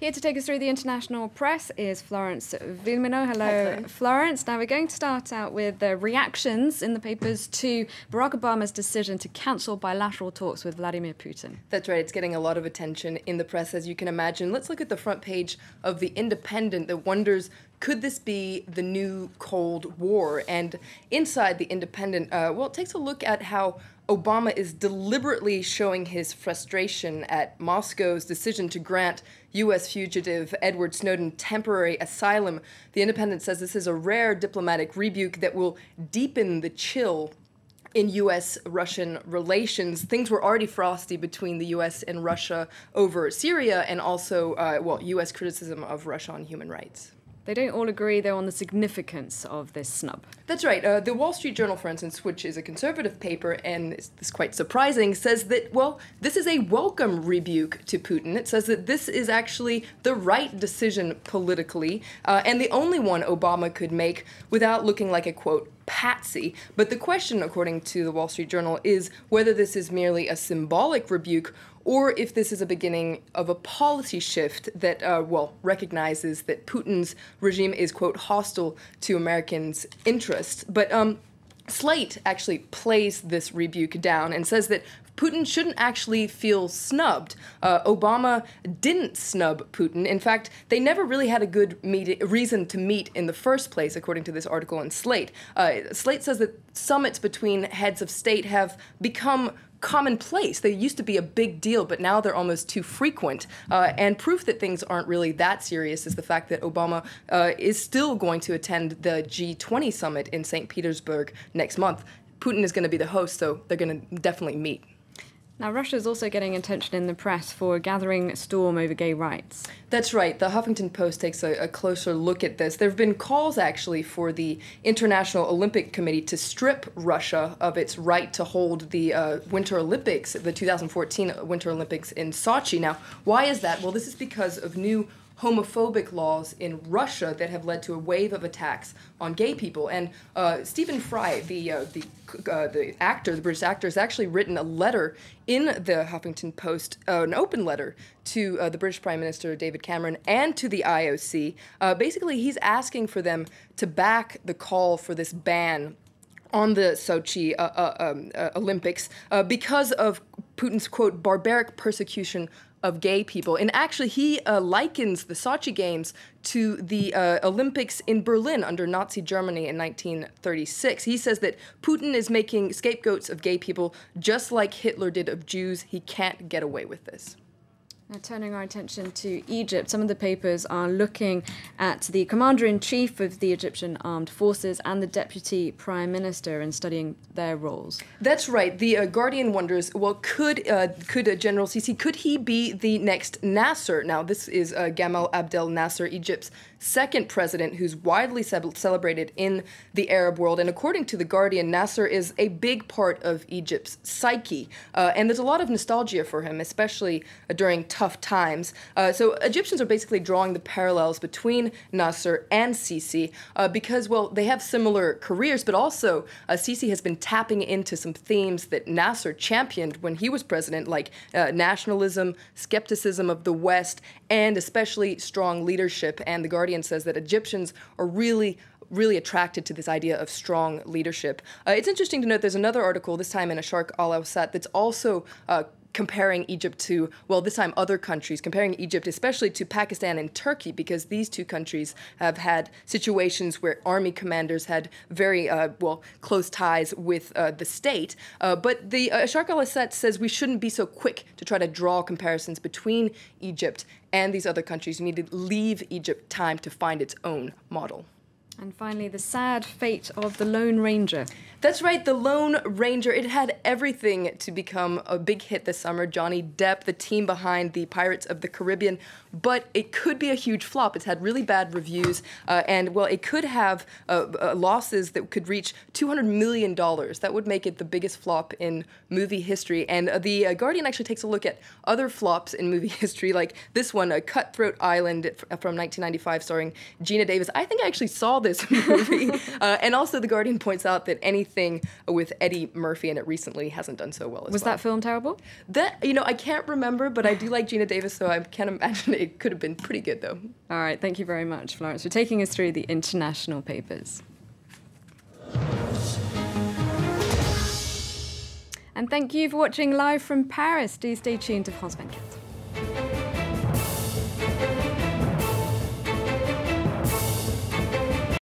Here to take us through the international press is Florence Vilmino. Hello, Florence. Now we're going to start out with the reactions in the papers to Barack Obama's decision to cancel bilateral talks with Vladimir Putin. That's right. It's getting a lot of attention in the press, as you can imagine. Let's look at the front page of The Independent that wonders, could this be the new Cold War? And inside The Independent, it takes a look at how Obama is deliberately showing his frustration at Moscow's decision to grant U.S. fugitive Edward Snowden temporary asylum. The Independent says this is a rare diplomatic rebuke that will deepen the chill in U.S.-Russian relations. Things were already frosty between the U.S. and Russia over Syria, and also, U.S. criticism of Russia on human rights. They don't all agree, though, on the significance of this snub. That's right. The Wall Street Journal, for instance, which is a conservative paper, and it's quite surprising, says that, this is a welcome rebuke to Putin. It says that this is actually the right decision politically, and the only one Obama could make without looking like a, quote, patsy. But the question, according to the Wall Street Journal, is whether this is merely a symbolic rebuke or if this is a beginning of a policy shift that, recognizes that Putin's regime is, quote, hostile to Americans' interests. But Slate actually plays this rebuke down and says that Putin shouldn't actually feel snubbed. Obama didn't snub Putin. In fact, they never really had a good reason to meet in the first place, according to this article in Slate. Slate says that summits between heads of state have become commonplace. They used to be a big deal, but now they're almost too frequent. And proof that things aren't really that serious is the fact that Obama is still going to attend the G20 summit in St. Petersburg next month. Putin is going to be the host, so they're going to definitely meet. Now, Russia is also getting attention in the press for a gathering storm over gay rights. That's right. The Huffington Post takes a closer look at this. There have been calls, actually, for the International Olympic Committee to strip Russia of its right to hold the Winter Olympics, the 2014 Winter Olympics in Sochi. Now, why is that? Well, this is because of new homophobic laws in Russia that have led to a wave of attacks on gay people. And Stephen Fry, the actor, the British actor, has actually written a letter in the Huffington Post, an open letter to the British Prime Minister David Cameron and to the IOC. Basically, he's asking for them to back the call for this ban on the Sochi Olympics because of Putin's, quote, barbaric persecution of gay people. And actually, he likens the Sochi Games to the Olympics in Berlin under Nazi Germany in 1936. He says that Putin is making scapegoats of gay people just like Hitler did of Jews. He can't get away with this. Now, turning our attention to Egypt, some of the papers are looking at the commander-in-chief of the Egyptian armed forces and the deputy prime minister and studying their roles. That's right. The Guardian wonders, could General Sisi, could he be the next Nasser? Now, this is Gamal Abdel Nasser, Egypt's second president, who's widely celebrated in the Arab world. And according to the Guardian, Nasser is a big part of Egypt's psyche. And there's a lot of nostalgia for him, especially during tough times. So Egyptians are basically drawing the parallels between Nasser and Sisi because, they have similar careers, but also Sisi has been tapping into some themes that Nasser championed when he was president, like nationalism, skepticism of the West, and especially strong leadership. And the Guardian says that Egyptians are really attracted to this idea of strong leadership. It's interesting to note there's another article, this time in Asharq Al-Awsat, that's also comparing Egypt to, this time other countries, comparing Egypt especially to Pakistan and Turkey, because these two countries have had situations where army commanders had very, close ties with the state. But the Asharq Al-Awsat says we shouldn't be so quick to try to draw comparisons between Egypt and these other countries. We need to leave Egypt time to find its own model. And finally, the sad fate of the Lone Ranger. That's right, the Lone Ranger. It had everything to become a big hit this summer. Johnny Depp, the team behind the Pirates of the Caribbean, but it could be a huge flop. It's had really bad reviews, and it could have losses that could reach $200 million. That would make it the biggest flop in movie history. And the Guardian actually takes a look at other flops in movie history, like this one, Cutthroat Island from 1995, starring Gina Davis. I think I actually saw this movie. And also, The Guardian points out that anything with Eddie Murphy in it recently hasn't done so well as Was well. that film terrible? That, you know, I can't remember, but I do like Gina Davis, so I can't imagine it could have been pretty good, though. All right, thank you very much, Florence, for taking us through the international papers. And thank you for watching live from Paris. Do stay tuned to France 24.